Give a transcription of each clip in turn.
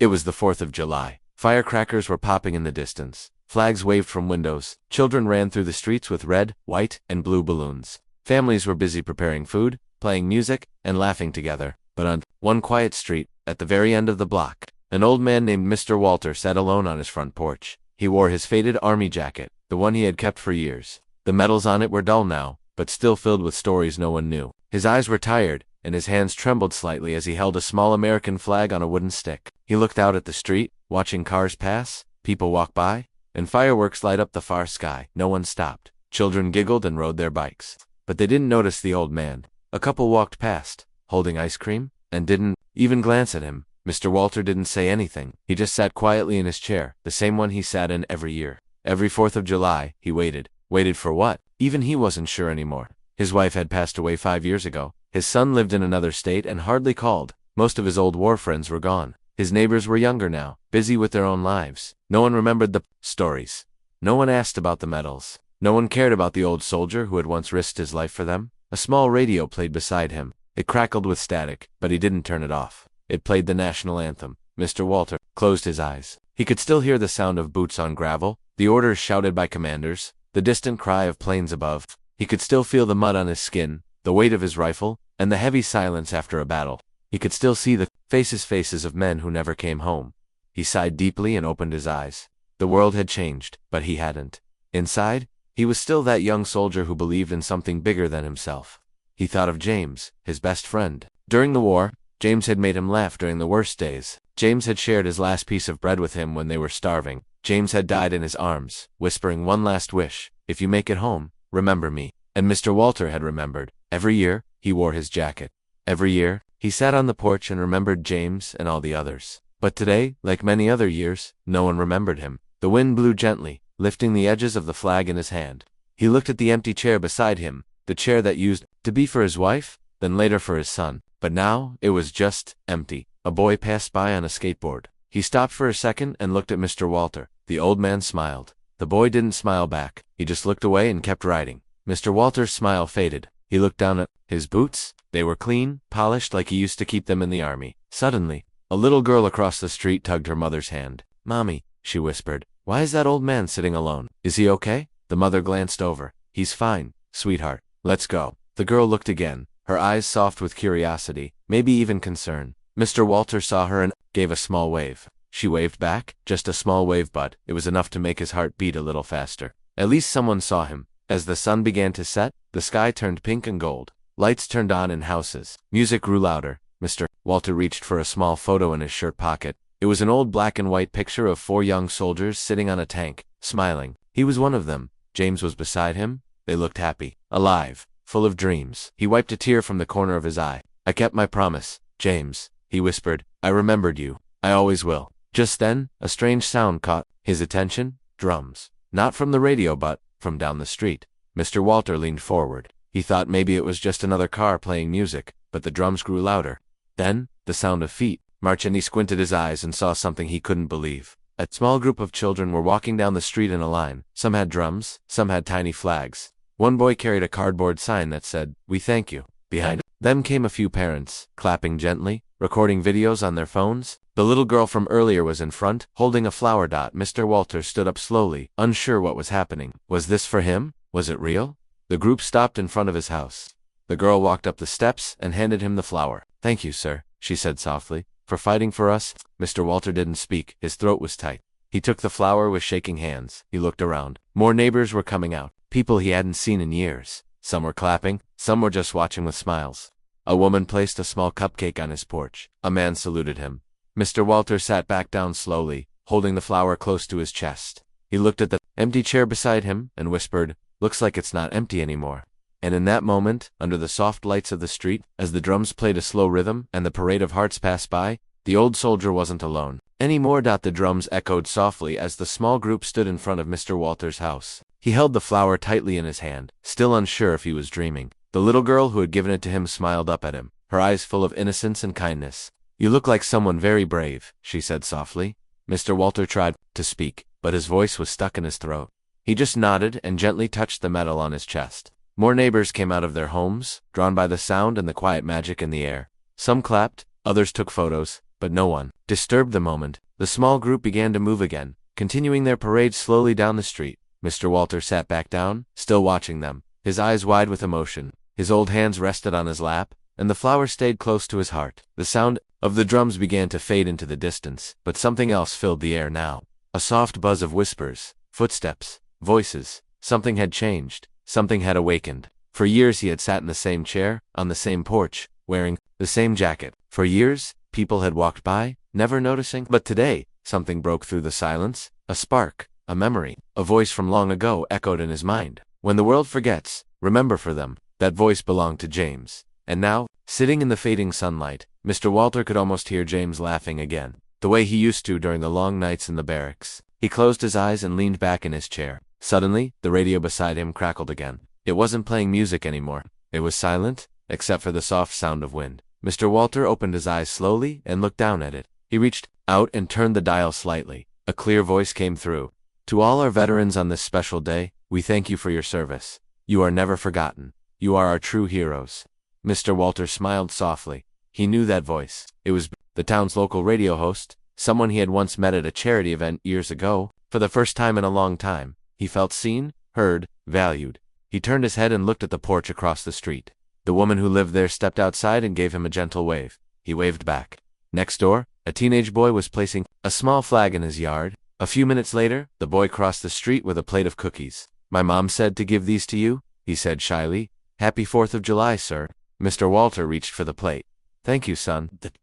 It was the 4th of July. Firecrackers were popping in the distance. Flags waved from windows. Children ran through the streets with red, white, and blue balloons. Families were busy preparing food, playing music, and laughing together. But on one quiet street, at the very end of the block, an old man named Mr. Walter sat alone on his front porch. He wore his faded army jacket, the one he had kept for years. The medals on it were dull now, but still filled with stories no one knew. His eyes were tired, and his hands trembled slightly as he held a small American flag on a wooden stick. He looked out at the street, watching cars pass, people walk by, and fireworks light up the far sky. No one stopped. Children giggled and rode their bikes. But they didn't notice the old man. A couple walked past, holding ice cream, and didn't even glance at him. Mr. Walter didn't say anything. He just sat quietly in his chair, the same one he sat in every year. Every 4th of July, he waited. Waited for what? Even he wasn't sure anymore. His wife had passed away 5 years ago. His son lived in another state and hardly called. Most of his old war friends were gone. His neighbors were younger now, busy with their own lives. No one remembered the stories. No one asked about the medals. No one cared about the old soldier who had once risked his life for them. A small radio played beside him. It crackled with static, but he didn't turn it off. It played the national anthem. Mr. Walter closed his eyes. He could still hear the sound of boots on gravel, the orders shouted by commanders, the distant cry of planes above. He could still feel the mud on his skin, the weight of his rifle, and the heavy silence after a battle. He could still see the faces of men who never came home. He sighed deeply and opened his eyes. The world had changed, but he hadn't. Inside, he was still that young soldier who believed in something bigger than himself. He thought of James, his best friend. During the war, James had made him laugh during the worst days. James had shared his last piece of bread with him when they were starving. James had died in his arms, whispering one last wish: "If you make it home, remember me." And Mr. Walter had remembered. Every year, he wore his jacket. Every year, he sat on the porch and remembered James and all the others. But today, like many other years, no one remembered him. The wind blew gently, lifting the edges of the flag in his hand. He looked at the empty chair beside him, the chair that used to be for his wife, then later for his son. But now, it was just empty. A boy passed by on a skateboard. He stopped for a second and looked at Mr. Walter. The old man smiled. The boy didn't smile back. He just looked away and kept riding. Mr. Walter's smile faded. He looked down at his boots. They were clean, polished like he used to keep them in the army. Suddenly, a little girl across the street tugged her mother's hand. "Mommy," she whispered, "why is that old man sitting alone? Is he okay?" The mother glanced over. "He's fine, sweetheart. Let's go." The girl looked again, her eyes soft with curiosity, maybe even concern. Mr. Walter saw her and gave a small wave. She waved back, just a small wave, but it was enough to make his heart beat a little faster. At least someone saw him. As the sun began to set, the sky turned pink and gold. Lights turned on in houses. Music grew louder. Mr. Walter reached for a small photo in his shirt pocket. It was an old black and white picture of 4 young soldiers sitting on a tank, smiling. He was one of them. James was beside him. They looked happy, alive, full of dreams. He wiped a tear from the corner of his eye. "I kept my promise, James," he whispered. "I remembered you. I always will." Just then, a strange sound caught his attention. Drums. Not from the radio but from down the street. Mr. Walter leaned forward. He thought maybe it was just another car playing music, but the drums grew louder. Then, the sound of feet march, and he squinted his eyes and saw something he couldn't believe. A small group of children were walking down the street in a line. Some had drums, some had tiny flags. One boy carried a cardboard sign that said, "We thank you." Behind them came a few parents, clapping gently, recording videos on their phones. The little girl from earlier was in front, holding a flower dot. Mr. Walter stood up slowly, unsure what was happening. Was this for him? Was it real? The group stopped in front of his house. The girl walked up the steps and handed him the flower. "Thank you, sir," she said softly, "for fighting for us." Mr. Walter didn't speak. His throat was tight. He took the flower with shaking hands. He looked around. More neighbors were coming out. People he hadn't seen in years. Some were clapping. Some were just watching with smiles. A woman placed a small cupcake on his porch. A man saluted him. Mr. Walter sat back down slowly, holding the flower close to his chest. He looked at the empty chair beside him and whispered, "Looks like it's not empty anymore." And in that moment, under the soft lights of the street, as the drums played a slow rhythm and the parade of hearts passed by, the old soldier wasn't alone anymore. The drums echoed softly as the small group stood in front of Mr. Walter's house. He held the flower tightly in his hand, still unsure if he was dreaming. The little girl who had given it to him smiled up at him, her eyes full of innocence and kindness. "You look like someone very brave," she said softly. Mr. Walter tried to speak, but his voice was stuck in his throat. He just nodded and gently touched the medal on his chest. More neighbors came out of their homes, drawn by the sound and the quiet magic in the air. Some clapped, others took photos, but no one disturbed the moment. The small group began to move again, continuing their parade slowly down the street. Mr. Walter sat back down, still watching them, his eyes wide with emotion. His old hands rested on his lap, and the flower stayed close to his heart. The sound of the drums began to fade into the distance, but something else filled the air now. A soft buzz of whispers, footsteps, voices. Something had changed. Something had awakened. For years he had sat in the same chair, on the same porch, wearing the same jacket. For years, people had walked by, never noticing. But today, something broke through the silence. A spark, a memory, a voice from long ago echoed in his mind. When the world forgets, remember for them. That voice belonged to James. And now, sitting in the fading sunlight, Mr. Walter could almost hear James laughing again, the way he used to during the long nights in the barracks. He closed his eyes and leaned back in his chair. Suddenly, the radio beside him crackled again. It wasn't playing music anymore. It was silent, except for the soft sound of wind. Mr. Walter opened his eyes slowly and looked down at it. He reached out and turned the dial slightly. A clear voice came through. To all our veterans on this special day, we thank you for your service. You are never forgotten. You are our true heroes. Mr. Walter smiled softly. He knew that voice. It was the town's local radio host, someone he had once met at a charity event years ago. For the first time in a long time, he felt seen, heard, valued. He turned his head and looked at the porch across the street. The woman who lived there stepped outside and gave him a gentle wave. He waved back. Next door, a teenage boy was placing a small flag in his yard. A few minutes later, the boy crossed the street with a plate of cookies. My mom said to give these to you, he said shyly. Happy 4th of July, sir. Mr. Walter reached for the plate. Thank you, son. The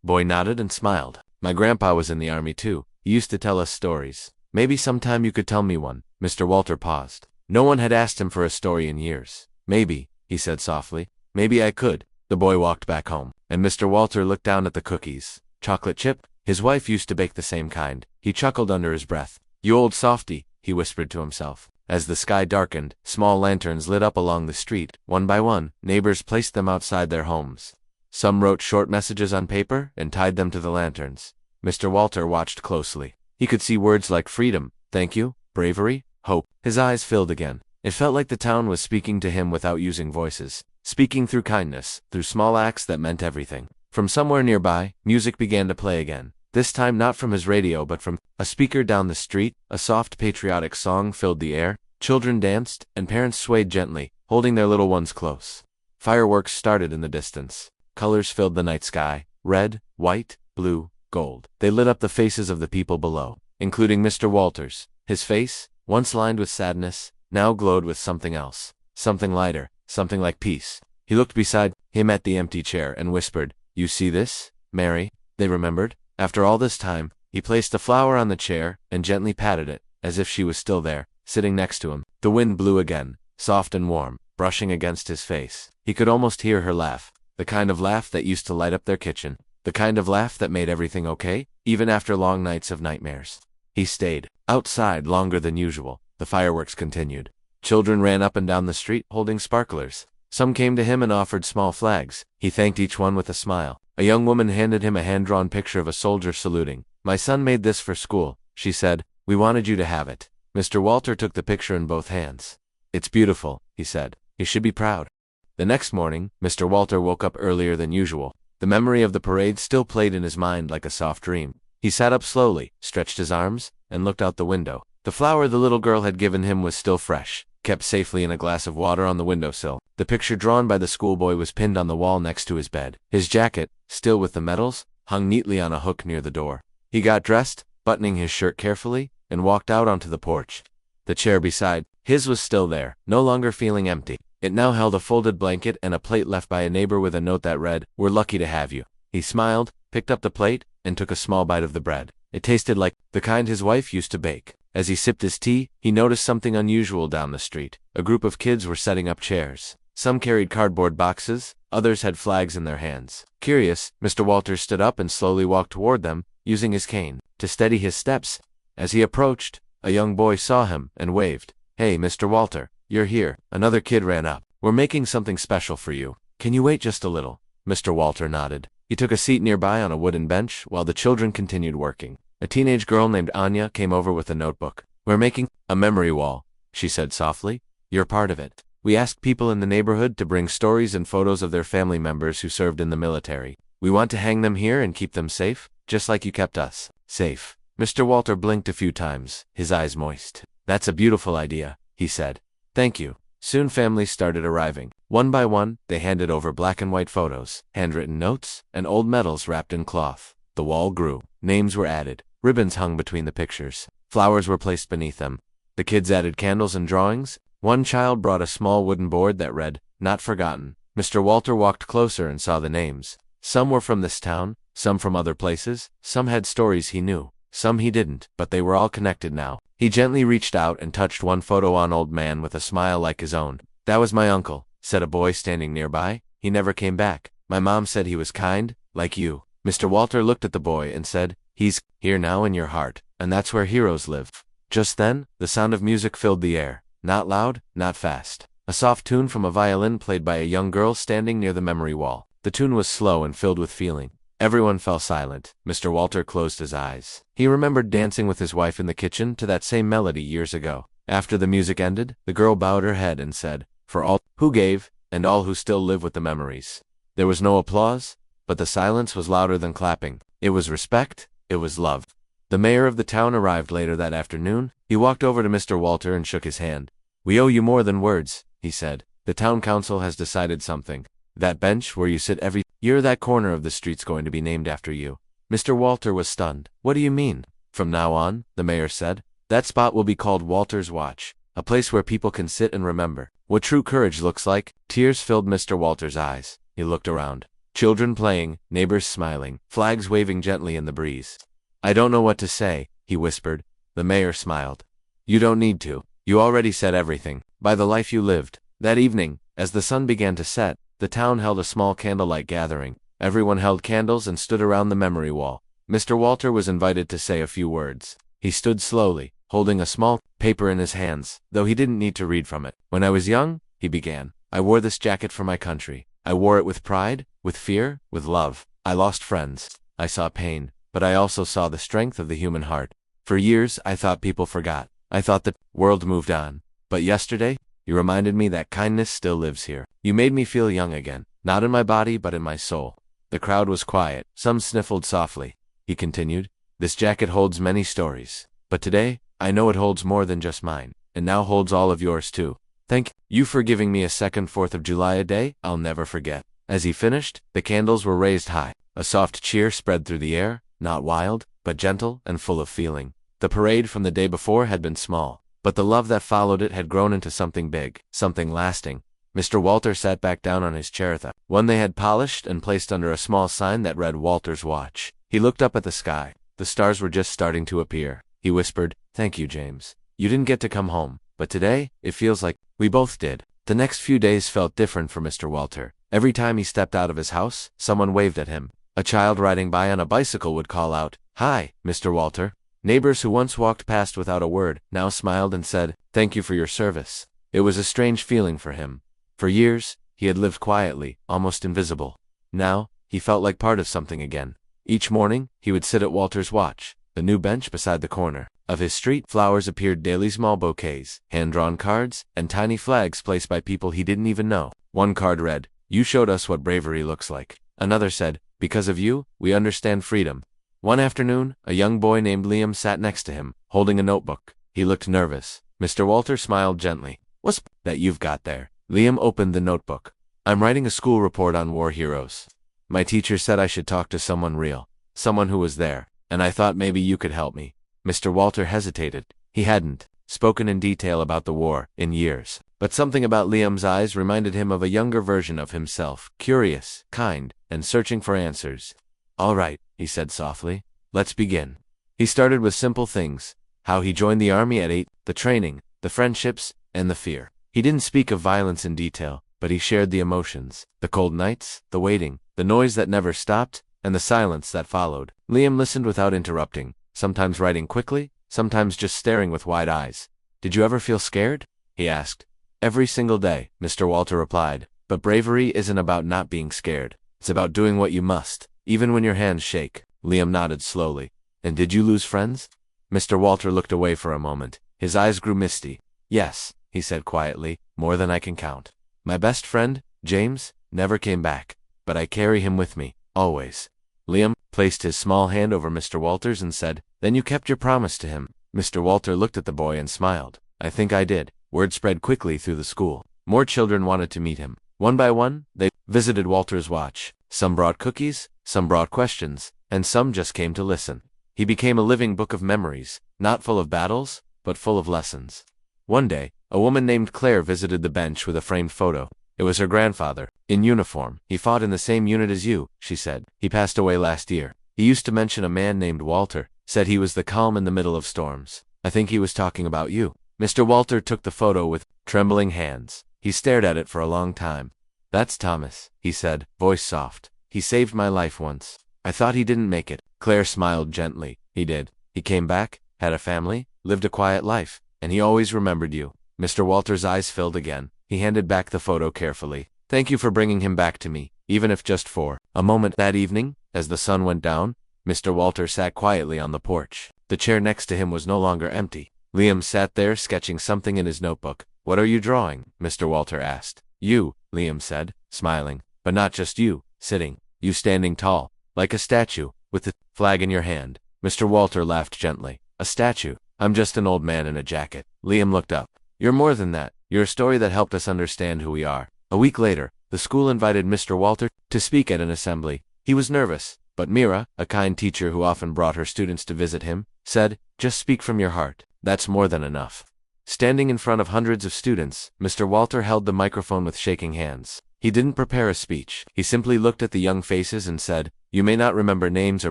boy nodded and smiled. My grandpa was in the army too. He used to tell us stories. Maybe sometime you could tell me one. Mr. Walter paused. No one had asked him for a story in years. Maybe, he said softly. Maybe I could. The boy walked back home, and Mr. Walter looked down at the cookies. Chocolate chip? His wife used to bake the same kind. He chuckled under his breath. You old softy, he whispered to himself. As the sky darkened, small lanterns lit up along the street. One by one, neighbors placed them outside their homes. Some wrote short messages on paper and tied them to the lanterns. Mr. Walter watched closely. He could see words like freedom, thank you, bravery, hope. His eyes filled again. It felt like the town was speaking to him without using voices, speaking through kindness, through small acts that meant everything. From somewhere nearby, music began to play again. This time not from his radio but from a speaker down the street. A soft patriotic song filled the air. Children danced, and parents swayed gently, holding their little ones close. Fireworks started in the distance. Colors filled the night sky, red, white, blue, gold. They lit up the faces of the people below, including Mr. Walters. His face, once lined with sadness, now glowed with something else, something lighter, something like peace. He looked beside him at the empty chair and whispered, You see this, Mary? They remembered. After all this time, he placed the flower on the chair and gently patted it, as if she was still there, sitting next to him. The wind blew again, soft and warm, brushing against his face. He could almost hear her laugh, the kind of laugh that used to light up their kitchen, the kind of laugh that made everything okay, even after long nights of nightmares. He stayed outside longer than usual. The fireworks continued. Children ran up and down the street holding sparklers. Some came to him and offered small flags. He thanked each one with a smile. A young woman handed him a hand-drawn picture of a soldier saluting. My son made this for school, she said. We wanted you to have it. Mr. Walter took the picture in both hands. It's beautiful, he said. You should be proud. The next morning, Mr. Walter woke up earlier than usual. The memory of the parade still played in his mind like a soft dream. He sat up slowly, stretched his arms, and looked out the window. The flower the little girl had given him was still fresh, kept safely in a glass of water on the windowsill. The picture drawn by the schoolboy was pinned on the wall next to his bed. His jacket, still with the medals, hung neatly on a hook near the door. He got dressed, buttoning his shirt carefully, and walked out onto the porch. The chair beside his was still there, no longer feeling empty. It now held a folded blanket and a plate left by a neighbor with a note that read, We're lucky to have you. He smiled, picked up the plate, and took a small bite of the bread. It tasted like the kind his wife used to bake. As he sipped his tea, he noticed something unusual down the street. A group of kids were setting up chairs. Some carried cardboard boxes, others had flags in their hands. Curious, Mr. Walters stood up and slowly walked toward them, using his cane to steady his steps. As he approached, a young boy saw him and waved. Hey, Mr. Walter, you're here. Another kid ran up. We're making something special for you. Can you wait just a little? Mr. Walter nodded. He took a seat nearby on a wooden bench while the children continued working. A teenage girl named Anya came over with a notebook. We're making a memory wall, she said softly. You're part of it. We asked people in the neighborhood to bring stories and photos of their family members who served in the military. We want to hang them here and keep them safe, just like you kept us safe. Mr. Walter blinked a few times, his eyes moist. That's a beautiful idea, he said. Thank you. Soon families started arriving. One by one, they handed over black and white photos, handwritten notes, and old medals wrapped in cloth. The wall grew. Names were added. Ribbons hung between the pictures. Flowers were placed beneath them. The kids added candles and drawings. One child brought a small wooden board that read, "Not forgotten." Mr. Walter walked closer and saw the names. Some were from this town, some from other places, some had stories he knew, some he didn't, but they were all connected now. He gently reached out and touched one photo on old man with a smile like his own. "That was my uncle," said a boy standing nearby. "He never came back. My mom said he was kind, like you." Mr. Walter looked at the boy and said, "He's here now in your heart, and that's where heroes live." Just then, the sound of music filled the air. Not loud, not fast. A soft tune from a violin played by a young girl standing near the memory wall. The tune was slow and filled with feeling. Everyone fell silent. Mr. Walter closed his eyes. He remembered dancing with his wife in the kitchen to that same melody years ago. After the music ended, the girl bowed her head and said, "For all who gave, and all who still live with the memories." There was no applause, but the silence was louder than clapping. It was respect, it was love. The mayor of the town arrived later that afternoon. He walked over to Mr. Walter and shook his hand. "We owe you more than words," he said. "The town council has decided something. That bench where you sit every year, that corner of the street's going to be named after you." Mr. Walter was stunned. "What do you mean?" "From now on," the mayor said, "that spot will be called Walter's Watch, a place where people can sit and remember what true courage looks like." Tears filled Mr. Walter's eyes. He looked around. Children playing, neighbors smiling, flags waving gently in the breeze. "I don't know what to say," he whispered. The mayor smiled. "You don't need to. You already said everything. By the life you lived." That evening, as the sun began to set, the town held a small candlelight gathering. Everyone held candles and stood around the memory wall. Mr. Walter was invited to say a few words. He stood slowly, holding a small paper in his hands, though he didn't need to read from it. "When I was young," he began, "I wore this jacket for my country. I wore it with pride, with fear, with love. I lost friends. I saw pain, but I also saw the strength of the human heart. For years, I thought people forgot. I thought the world moved on. But yesterday, you reminded me that kindness still lives here. You made me feel young again, not in my body but in my soul." The crowd was quiet. Some sniffled softly. He continued, "This jacket holds many stories. But today, I know it holds more than just mine, and now holds all of yours too. Thank you for giving me a second 4th of July, a day I'll never forget." As he finished, the candles were raised high. A soft cheer spread through the air, not wild, but gentle and full of feeling. The parade from the day before had been small, but the love that followed it had grown into something big, something lasting. Mr. Walter sat back down on his chair, the one they had polished and placed under a small sign that read Walter's Watch. He looked up at the sky. The stars were just starting to appear. He whispered, "Thank you, James. You didn't get to come home, but today, it feels like we both did." The next few days felt different for Mr. Walter. Every time he stepped out of his house, someone waved at him. A child riding by on a bicycle would call out, "Hi, Mr. Walter." Neighbors who once walked past without a word now smiled and said, "Thank you for your service." It was a strange feeling for him. For years, he had lived quietly, almost invisible. Now, he felt like part of something again. Each morning, he would sit at Walter's Watch, the new bench beside the corner of his street. Flowers appeared daily, small bouquets, hand-drawn cards, and tiny flags placed by people he didn't even know. One card read, "You showed us what bravery looks like." Another said, "Because of you, we understand freedom." One afternoon, a young boy named Liam sat next to him, holding a notebook. He looked nervous. Mr. Walter smiled gently. "What's that you've got there?" Liam opened the notebook. "I'm writing a school report on war heroes. My teacher said I should talk to someone real, someone who was there, and I thought maybe you could help me." Mr. Walter hesitated. He hadn't spoken in detail about the war in years, but something about Liam's eyes reminded him of a younger version of himself, curious, kind, and searching for answers. "All right," he said softly. "Let's begin." He started with simple things: how he joined the army at 8, the training, the friendships, and the fear. He didn't speak of violence in detail, but he shared the emotions, the cold nights, the waiting, the noise that never stopped, and the silence that followed. Liam listened without interrupting, sometimes writing quickly, sometimes just staring with wide eyes. "Did you ever feel scared?" he asked. "Every single day," Mr. Walter replied. "But bravery isn't about not being scared. It's about doing what you must, even when your hands shake." Liam nodded slowly. "And did you lose friends?" Mr. Walter looked away for a moment. His eyes grew misty. "Yes," he said quietly, "more than I can count. My best friend, James, never came back, but I carry him with me. Always. Liam placed his small hand over Mr. Walter's and said, "Then you kept your promise to him." Mr. Walter looked at the boy and smiled. "I think I did." Word spread quickly through the school. More children wanted to meet him. One by one, they visited Walter's watch. Some brought cookies, some brought questions, and some just came to listen. He became a living book of memories, not full of battles, but full of lessons. One day, a woman named Claire visited the bench with a framed photo. It was her grandfather, in uniform. "He fought in the same unit as you," she said. "He passed away last year. He used to mention a man named Walter, said he was the calm in the middle of storms. I think he was talking about you." Mr. Walter took the photo with trembling hands. He stared at it for a long time. "That's Thomas," he said, voice soft. "He saved my life once. I thought he didn't make it." Claire smiled gently. "He did. He came back, had a family, lived a quiet life, and he always remembered you." Mr. Walter's eyes filled again. He handed back the photo carefully. "Thank you for bringing him back to me, even if just for a moment." That evening, as the sun went down, Mr. Walter sat quietly on the porch. The chair next to him was no longer empty. Liam sat there sketching something in his notebook. "What are you drawing?" Mr. Walter asked. "You," Liam said, smiling. "But not just you, sitting. You standing tall, like a statue, with the flag in your hand." Mr. Walter laughed gently. "A statue? I'm just an old man in a jacket." Liam looked up. "You're more than that. You're a story that helped us understand who we are." A week later, the school invited Mr. Walter to speak at an assembly. He was nervous, but Mira, a kind teacher who often brought her students to visit him, said, "Just speak from your heart. That's more than enough." Standing in front of hundreds of students, Mr. Walter held the microphone with shaking hands. He didn't prepare a speech. He simply looked at the young faces and said, "You may not remember names or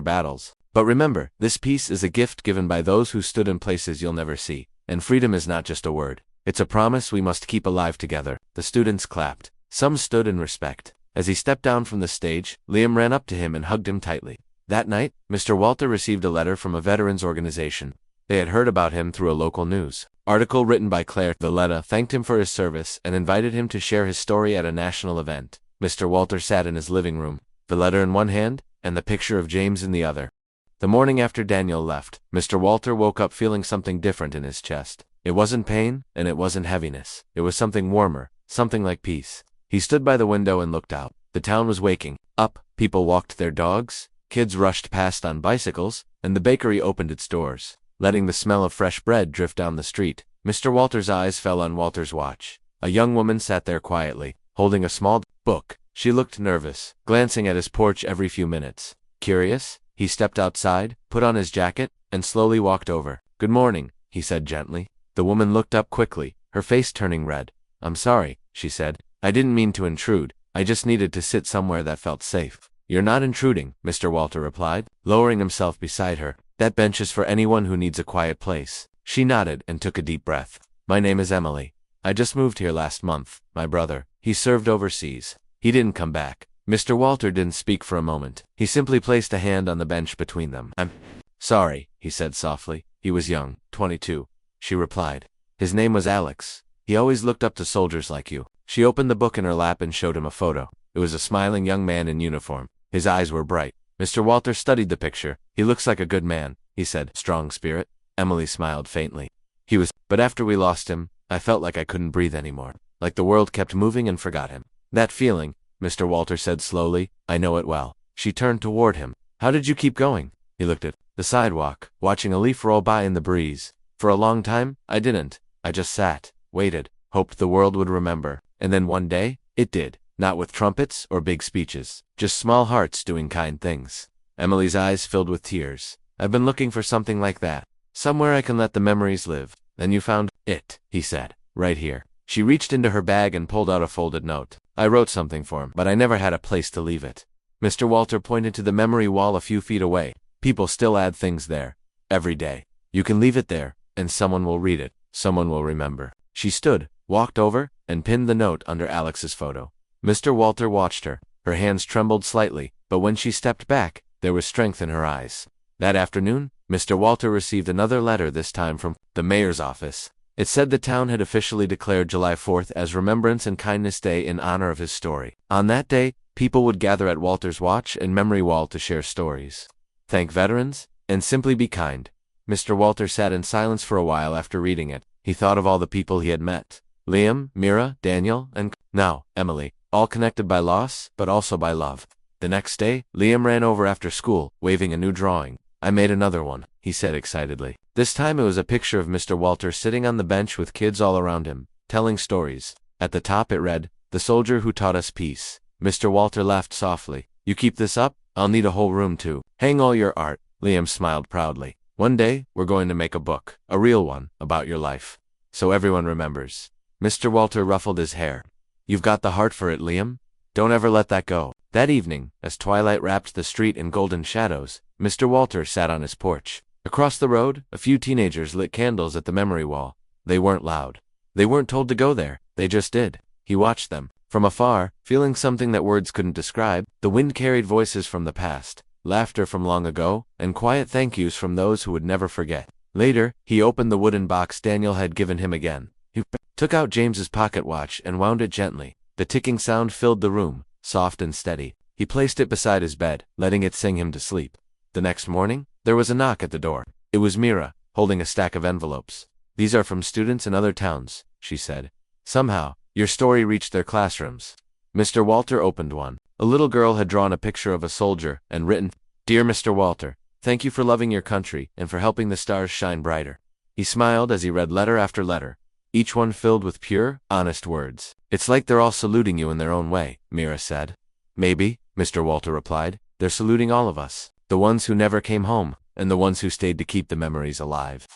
battles, but remember, this piece is a gift given by those who stood in places you'll never see. And freedom is not just a word. It's a promise we must keep alive together." The students clapped. Some stood in respect. As he stepped down from the stage, Liam ran up to him and hugged him tightly. That night, Mr. Walter received a letter from a veterans organization. They had heard about him through a local news article written by Claire. The letter thanked him for his service and invited him to share his story at a national event. Mr. Walter sat in his living room, the letter in one hand and the picture of James in the other. The morning after Daniel left, Mr. Walter woke up feeling something different in his chest. It wasn't pain, and it wasn't heaviness. It was something warmer, something like peace. He stood by the window and looked out. The town was waking up. People walked their dogs, kids rushed past on bicycles, and the bakery opened its doors, letting the smell of fresh bread drift down the street. Mr. Walter's eyes fell on Walter's watch. A young woman sat there quietly, holding a small book. She looked nervous, glancing at his porch every few minutes. Curious, he stepped outside, put on his jacket, and slowly walked over. "Good morning," he said gently. The woman looked up quickly, her face turning red. "I'm sorry," she said. "I didn't mean to intrude. I just needed to sit somewhere that felt safe." "You're not intruding," Mr. Walter replied, lowering himself beside her. "That bench is for anyone who needs a quiet place." She nodded and took a deep breath. "My name is Emily. I just moved here last month. My brother, he served overseas. He didn't come back." Mr. Walter didn't speak for a moment. He simply placed a hand on the bench between them. "I'm sorry," he said softly. "He was young, 22. She replied. "His name was Alex. He always looked up to soldiers like you." She opened the book in her lap and showed him a photo. It was a smiling young man in uniform. His eyes were bright. Mr. Walter studied the picture. "He looks like a good man," he said. "Strong spirit." Emily smiled faintly. "He was, but after we lost him, I felt like I couldn't breathe anymore. Like the world kept moving and forgot him." "That feeling," Mr. Walter said slowly, "I know it well." She turned toward him. "How did you keep going?" He looked at the sidewalk, watching a leaf roll by in the breeze. "For a long time, I didn't. I just sat, waited, hoped the world would remember. And then one day, it did. Not with trumpets or big speeches, just small hearts doing kind things." Emily's eyes filled with tears. "I've been looking for something like that. Somewhere I can let the memories live." "Then you found it," he said. "Right here." She reached into her bag and pulled out a folded note. "I wrote something for him, but I never had a place to leave it." Mr. Walter pointed to the memory wall a few feet away. "People still add things there. Every day. You can leave it there, and someone will read it. Someone will remember." She stood, walked over, and pinned the note under Alex's photo. Mr. Walter watched her. Her hands trembled slightly, but when she stepped back, there was strength in her eyes. That afternoon, Mr. Walter received another letter, this time from the mayor's office. It said the town had officially declared July 4th as Remembrance and Kindness Day in honor of his story. On that day, people would gather at Walter's Watch and Memory Wall to share stories, thank veterans, and simply be kind. Mr. Walter sat in silence for a while after reading it. He thought of all the people he had met. Liam, Mira, Daniel, and now Emily, all connected by loss, but also by love. The next day, Liam ran over after school, waving a new drawing. I made another one, he said excitedly. This time it was a picture of Mr. Walter sitting on the bench with kids all around him, telling stories. At the top it read, "The soldier who taught us peace." Mr. Walter laughed softly. "You keep this up? I'll need a whole room to hang all your art." Liam smiled proudly. "One day, we're going to make a book, a real one, about your life. So everyone remembers." Mr. Walter ruffled his hair. "You've got the heart for it, Liam. Don't ever let that go." That evening, as twilight wrapped the street in golden shadows, Mr. Walter sat on his porch. Across the road, a few teenagers lit candles at the memory wall. They weren't loud. They weren't told to go there. They just did. He watched them. From afar, feeling something that words couldn't describe, the wind carried voices from the past, laughter from long ago, and quiet thank yous from those who would never forget. Later, he opened the wooden box Daniel had given him again. He took out James's pocket watch and wound it gently. The ticking sound filled the room, soft and steady. He placed it beside his bed, letting it sing him to sleep. The next morning, there was a knock at the door. It was Mira, holding a stack of envelopes. "These are from students in other towns," she said. "Somehow, your story reached their classrooms." Mr. Walter opened one. A little girl had drawn a picture of a soldier and written, "Dear Mr. Walter, thank you for loving your country and for helping the stars shine brighter." He smiled as he read letter after letter, each one filled with pure, honest words. "It's like they're all saluting you in their own way," Mira said. "Maybe," Mr. Walter replied. "They're saluting all of us, the ones who never came home, and the ones who stayed to keep the memories alive."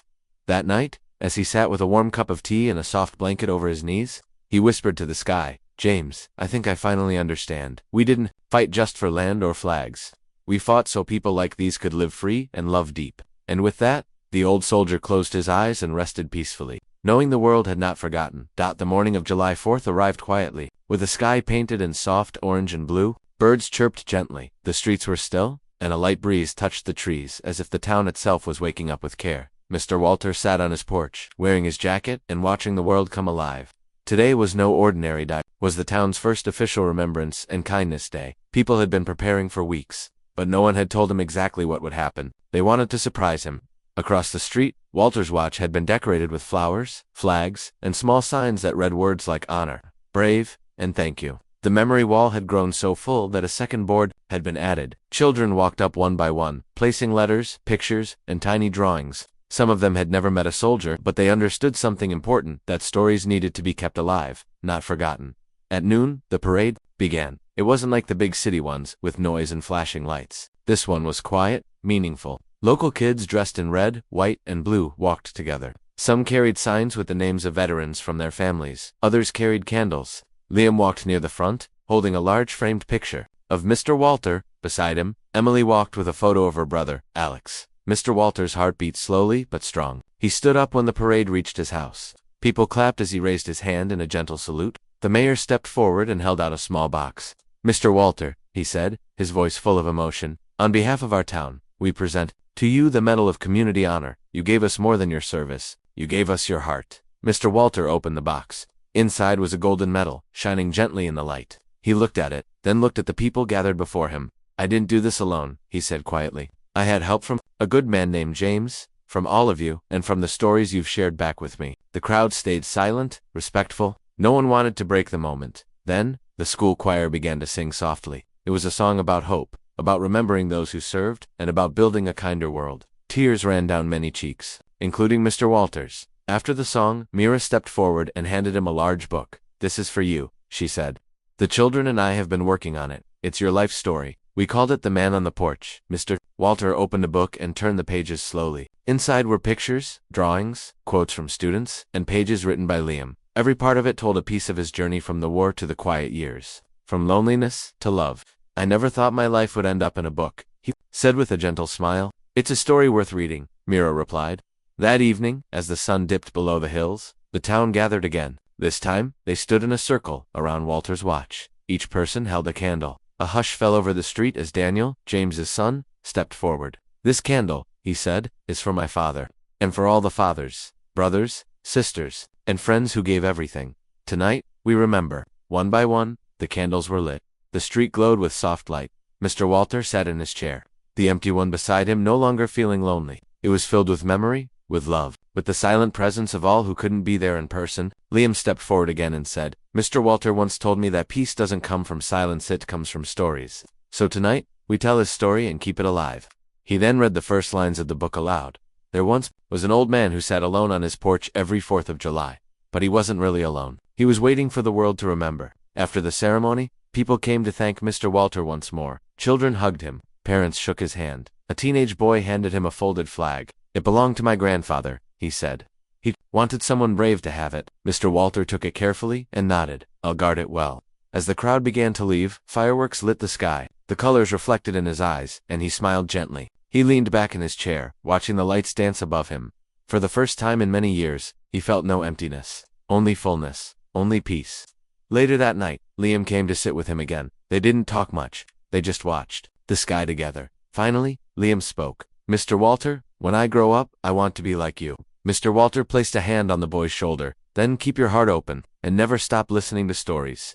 That night, as he sat with a warm cup of tea and a soft blanket over his knees, he whispered to the sky, "James, I think I finally understand. We didn't fight just for land or flags. We fought so people like these could live free and love deep." And with that, the old soldier closed his eyes and rested peacefully, knowing the world had not forgotten. The morning of July 4th arrived quietly, with the sky painted in soft orange and blue. Birds chirped gently, the streets were still, and a light breeze touched the trees as if the town itself was waking up with care. Mr. Walter sat on his porch, wearing his jacket and watching the world come alive. Today was no ordinary day. It was the town's first official Remembrance and Kindness Day. People had been preparing for weeks, but no one had told him exactly what would happen. They wanted to surprise him. Across the street, Walter's watch had been decorated with flowers, flags, and small signs that read words like honor, brave, and thank you. The memory wall had grown so full that a second board had been added. Children walked up one by one, placing letters, pictures, and tiny drawings. Some of them had never met a soldier, but they understood something important, that stories needed to be kept alive, not forgotten. At noon, the parade began. It wasn't like the big city ones, with noise and flashing lights. This one was quiet, meaningful. Local kids dressed in red, white, and blue walked together. Some carried signs with the names of veterans from their families. Others carried candles. Liam walked near the front, holding a large framed picture of Mr. Walter. Beside him, Emily walked with a photo of her brother, Alex. Mr. Walter's heart beat slowly but strong. He stood up when the parade reached his house. People clapped as he raised his hand in a gentle salute. The mayor stepped forward and held out a small box. "Mr. Walter," he said, his voice full of emotion, "on behalf of our town, we present to you the Medal of Community Honor. You gave us more than your service. You gave us your heart." Mr. Walter opened the box. Inside was a golden medal, shining gently in the light. He looked at it, then looked at the people gathered before him. "I didn't do this alone," he said quietly. "I had help from a good man named James, from all of you, and from the stories you've shared back with me." The crowd stayed silent, respectful. No one wanted to break the moment. Then, the school choir began to sing softly. It was a song about hope, about remembering those who served, and about building a kinder world. Tears ran down many cheeks, including Mr. Walter's. After the song, Mira stepped forward and handed him a large book. "This is for you," she said. "The children and I have been working on it. It's your life story. We called it The Man on the Porch." Mr. Walter opened a book and turned the pages slowly. Inside were pictures, drawings, quotes from students, and pages written by Liam. Every part of it told a piece of his journey from the war to the quiet years, from loneliness to love. "I never thought my life would end up in a book," he said with a gentle smile. "It's a story worth reading," Mira replied. That evening, as the sun dipped below the hills, the town gathered again. This time, they stood in a circle around Walter's watch. Each person held a candle. A hush fell over the street as Daniel, James's son, stepped forward. "This candle," he said, "is for my father, and for all the fathers, brothers, sisters, and friends who gave everything. Tonight, we remember." One by one, the candles were lit. The street glowed with soft light. Mr. Walter sat in his chair, the empty one beside him no longer feeling lonely. It was filled with memory, with love, with the silent presence of all who couldn't be there in person. Liam stepped forward again and said, "Mr. Walter once told me that peace doesn't come from silence, it comes from stories. So tonight, we tell his story and keep it alive. He then read the first lines of the book aloud. There once was an old man who sat alone on his porch every 4th of July. But he wasn't really alone. He was waiting for the world to remember. After the ceremony, people came to thank Mr. Walter once more. Children hugged him. Parents shook his hand. A teenage boy handed him a folded flag. It belonged to my grandfather, he said. He wanted someone brave to have it. Mr. Walter took it carefully and nodded. I'll guard it well. As the crowd began to leave, fireworks lit the sky. The colors reflected in his eyes, and he smiled gently. He leaned back in his chair, watching the lights dance above him. For the first time in many years, he felt no emptiness. Only fullness. Only peace. Later that night, Liam came to sit with him again. They didn't talk much. They just watched the sky together. Finally, Liam spoke. Mr. Walter, when I grow up, I want to be like you. Mr. Walter placed a hand on the boy's shoulder. Then keep your heart open, and never stop listening to stories.